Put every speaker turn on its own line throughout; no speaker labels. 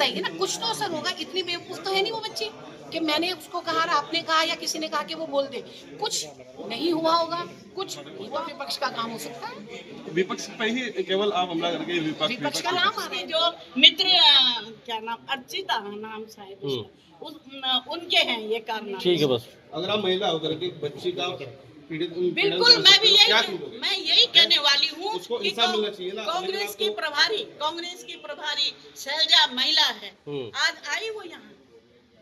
बताइए ना, कुछ तो असर होगा। इतनी बेवकूफ तो है नहीं वो बच्ची कि मैंने उसको कहा, आपने कहा या किसी ने कहा कि वो बोल दे। कुछ नहीं हुआ होगा, कुछ ये तो विपक्ष का काम हो सकता है।
विपक्ष पे ही केवल आप हमला करके
विपक्ष का नाम आ रहा है।
जो मित्र क्या नाम, अर्चिता नाम शायद उनके हैं ये कारनामे।
ठीक है बस।
अगर आप महिला होकर के बच्ची का
बिल्कुल, मैं यही कहने वाली हूँ कि कांग्रेस की प्रभारी शैलजा महिला है, आज आई वो यहाँ।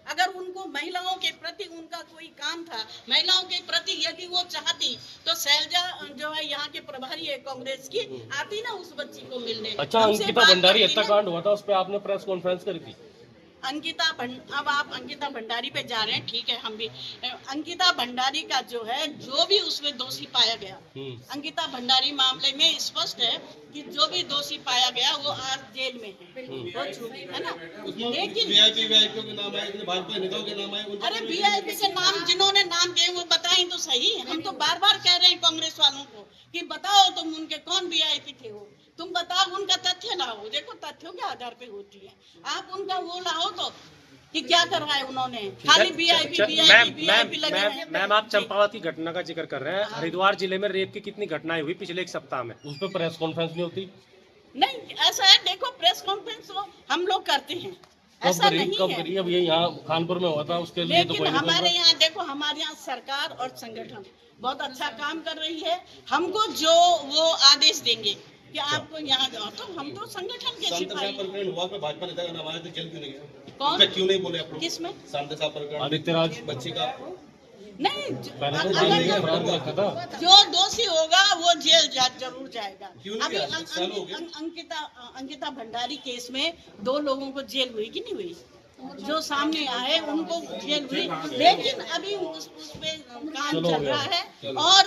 अगर उनको महिलाओं के प्रति उनका कोई काम था, महिलाओं के प्रति यदि वो चाहती तो शैलजा जो है यहाँ के प्रभारी है कांग्रेस की, आती ना उस बच्ची को मिलने।
अच्छा, अंकिता भंडारी हत्याकांड हुआ था, उस पर आपने प्रेस कॉन्फ्रेंस करी थी।
अब आप अंकिता भंडारी पे जा रहे हैं, ठीक है, हम भी अंकिता भंडारी का जो है, जो भी उसमें दोषी पाया गया, अंकिता भंडारी मामले में स्पष्ट है कि जो भी दोषी पाया गया वो आज जेल में है ना। लेकिन
वीआईपी के नाम है, भाजपा नेताओं के नाम है।
अरे वीआईपी के नाम जिन्होंने नाम दिए वो बताएं तो सही। हम तो बार बार कह रहे हैं कांग्रेस वालों को कि बताओ तुम उनके कौन वीआईपी थे, वो तुम बताओ, उनका तथ्य लाओ। देखो तथ्यों के आधार पे होती है, आप उनका वो लाओ तो कि क्या करवाए उन्होंने, खाली वीआईपी लगे हैं।
मैम, आप चंपावत की घटना का जिक्र कर रहे हैं, हरिद्वार जिले में रेप की कितनी घटनाएं हुई पिछले एक सप्ताह में, उस पर प्रेस कॉन्फ्रेंस नहीं होती?
नहीं, ऐसा है, देखो प्रेस कॉन्फ्रेंस तो हम लोग करते हैं, ऐसा नहीं है।
अब ये यहाँ कानपुर में हुआ था, उसके लिए
लेकिन हमारे यहाँ देखो, हमारे यहाँ सरकार और संगठन बहुत अच्छा काम कर रही है। हमको जो वो आदेश देंगे कि आपको यहाँ जाओ, तो हम तो संगठन के सिपाही।
भाजपा नेता का नाम आया तो जेल क्यों नहीं गया?
कौन,
क्यों नहीं बोले आप लोग?
किसमें?
आदित्य राज
बच्ची का
नहीं,
था।
जो दोषी होगा वो जेल जरूर जाएगा।
क्यों
अभी
नहीं?
अंकिता भंडारी केस में 2 लोगों को जेल हुई कि नहीं हुई? जो सामने आए उनको जेल हुई, लेकिन अभी उस पे काम चल रहा है। और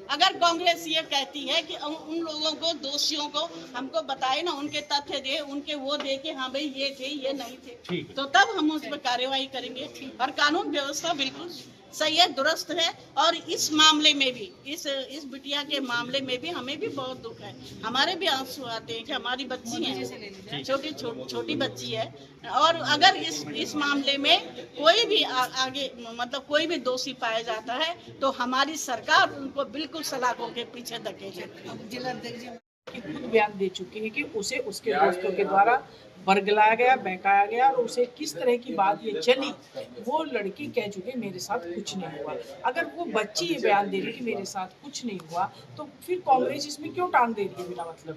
अगर कांग्रेस ये कहती है कि उन लोगों को, दोषियों को हमको बताए ना, उनके तथ्य दे, उनके वो दे के हाँ भाई ये थे ये नहीं थे, तो तब हम उस पर कार्यवाही करेंगे। और कानून व्यवस्था बिल्कुल सही है, दुरुस्त है। और इस मामले में भी, इस बिटिया के मामले में भी हमें भी बहुत दुख है, हमारे भी आंसू आते हैं कि हमारी बच्ची है, छोटी बच्ची है। और अगर इस मामले में कोई भी आगे मतलब कोई भी दोषी पाया जाता है तो हमारी सरकार उनको बिल्कुल सलाखों के पीछे धकेले।
जिलाध्यक्ष जी खुद बयान दे चुके हैं कि उसे उसके दोस्तों के द्वारा बरगलाया गया, बहकाया गया, और उसे किस तरह की बात ये चली, वो लड़की कह चुके मेरे साथ कुछ नहीं हुआ। अगर वो बच्ची ये बयान दे रही कि मेरे साथ कुछ नहीं हुआ, तो फिर कांग्रेस इसमें क्यों टांग दे रही है बिना मतलब?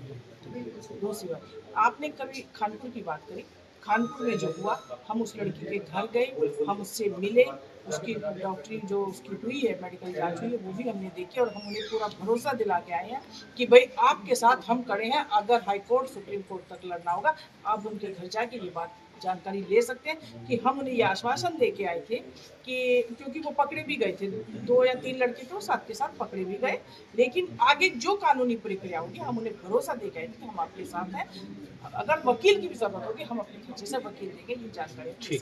दूसरी बात, आपने कभी खानपुर की बात करी, खानपुर में जो हुआ, हम उस लड़की के घर गए, हम उससे मिले, उसकी डॉक्टरी जो उसकी हुई है, मेडिकल जांच हुई है, वो भी हमने देखी, और हम उन्हें पूरा भरोसा दिला के आए हैं कि भाई आपके साथ हम खड़े हैं। अगर हाई कोर्ट सुप्रीम कोर्ट तक लड़ना होगा, आप उनके घर जाके ये बात जानकारी ले सकते हैं कि हम उन्हें ये आश्वासन दे के आए थे कि, क्योंकि वो पकड़े भी गए थे, 2 या 3 लड़के तो साथ के साथ पकड़े भी गए, लेकिन आगे जो कानूनी प्रक्रिया होगी हम उन्हें भरोसा दे के आए थे कि हम आपके साथ हैं। अगर वकील की भी जरूरत होगी हम अपने खर्चे से वकील देंगे, ये जानकारी।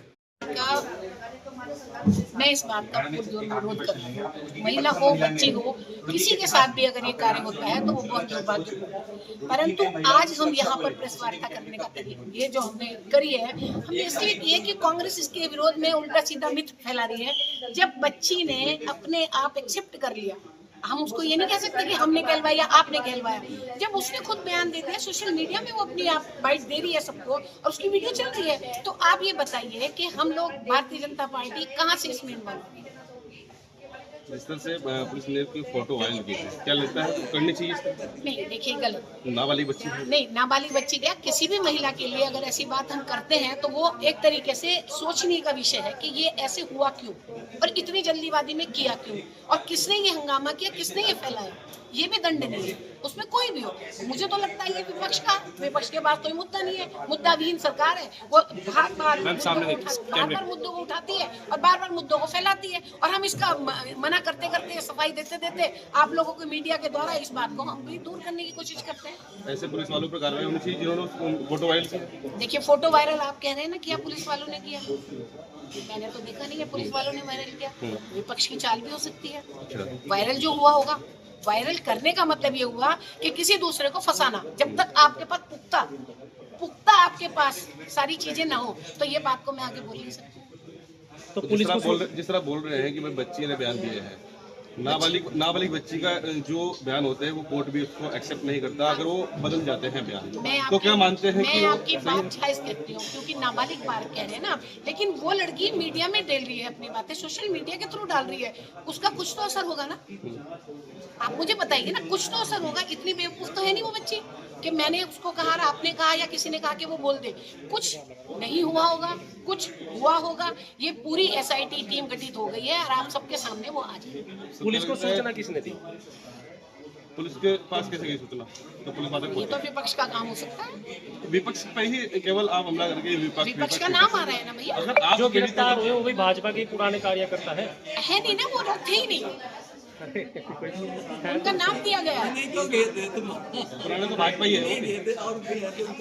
मैं इस बात का विरोध करती हूँ। महिला हो, बच्ची हो, किसी के साथ भी अगर ये कार्य होता है तो वो बहुत दुर्भाग्यपूर्ण है। परंतु आज हम यहाँ पर प्रेस वार्ता करने का तरीका, ये जो हमने करी है, हमने इसलिए की है कि कांग्रेस इसके विरोध में उल्टा सीधा मिथ फैला रही है। जब बच्ची ने अपने आप एक्सेप्ट कर लिया, हम उसको ये नहीं कह सकते कि हमने कहलवाया या आपने कहलवाया। जब उसने खुद बयान दे दिया, सोशल मीडिया में वो अपनी आप बाइट दे रही है सबको, और उसकी वीडियो चल रही है, तो आप ये बताइए कि हम लोग भारतीय जनता पार्टी कहाँ से इसमें इन्वॉल्व होगी?
जिस तरह से पुलिस ने की फोटो वायरल की है, क्या लगता है करनी चाहिए?
नहीं, देखिए गलत,
नाबालिग बच्ची
नहीं, नाबालिग बच्ची क्या, किसी भी महिला के लिए अगर ऐसी बात हम करते हैं तो वो एक तरीके से सोचने का विषय है कि ये ऐसे हुआ क्यों, और इतनी जल्दीबाजी में किया क्यों, और किसने ये हंगामा किया, किसने ये फैलाया, ये भी दंडनीय है, उसमें कोई भी हो। मुझे तो लगता है ये विपक्ष के पास कोई मुद्दा नहीं है, मुद्दाविहीन सरकार है, वो बार-बार मुद्दों को उठाती है और बार-बार मुद्दों को फैलाती है, और हम इसका मना करते करते, सफाई देते देते आप लोगों को मीडिया के द्वारा इस बात को हम भी दूर करने की कोशिश करते हैं।
ऐसे पुलिस वालों पर कार्रवाई होनी चाहिए जिन्होंने फोटो वायरल किया।
देखिए, फोटो वायरल आप कह रहे हैं ना किया पुलिस वालों ने किया, मैंने तो देखा नहीं है पुलिस वालों ने वायरल किया। विपक्ष की चाल भी हो सकती है, वायरल जो हुआ होगा। वायरल करने का मतलब ये हुआ कि किसी दूसरे को फंसाना, जब तक आपके पास पुख्ता पुख्ता आपके पास सारी चीजें ना हो तो ये बात को मैं आगे बोल नहीं सकती।
तो
जिस
पुलिस
तरह
को
जिस तरह बोल रहे हैं कि भाई बच्ची ने बयान दिए हैं, नाबालिग बच्ची का जो बयान होते हैं वो कोर्ट भी उसको एक्सेप्ट नहीं करता अगर वो बदल जाते हैं बयान, तो क्या मानते हैं कि
मैं
वो
आपकी बात जायज कहती हूँ क्योंकि नाबालिग बात कह रहे हैं ना आप, लेकिन वो लड़की मीडिया में डाल रही है अपनी बातें, सोशल मीडिया के थ्रू डाल रही है, उसका कुछ तो असर होगा ना। आप मुझे बताइए ना, कुछ तो असर होगा। इतनी बेवकूफ तो है नहीं वो बच्ची कि मैंने उसको कहा, आपने कहा या किसी ने कहा कि वो बोल दे। कुछ नहीं हुआ होगा, कुछ हुआ होगा। ये पूरी एसआईटी टीम गठित हो गई है और आप सबके सामने वो आ जाए।
पुलिस को सूचना किसने दी?
पुलिस के पास कैसे गई सूचना? तो पुलिस बात
ये तो विपक्ष का काम हो सकता है।
विपक्ष पे ही केवल आप हमला करके
विपक्ष का नाम आ रहा है ना भैया।
अगर आप
जो गिरफ्तार हुए वो भी भाजपा के पुराने कार्यकर्ता है।
नहीं ना, वो लोग थे ही नहीं, उनका नाम दिया गया है।
पुराने तो भाजपा ही है।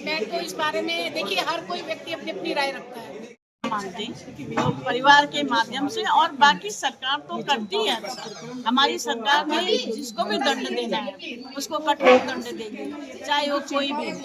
मैं तो इस बारे में, देखिए हर कोई व्यक्ति अपनी अपनी राय रखता है।
मानते तो परिवार के माध्यम से, और बाकी सरकार तो करती है अच्छा। हमारी सरकार ने जिसको भी दंड देना है उसको कठोर दंड देगी, चाहे वो कोई भी हो।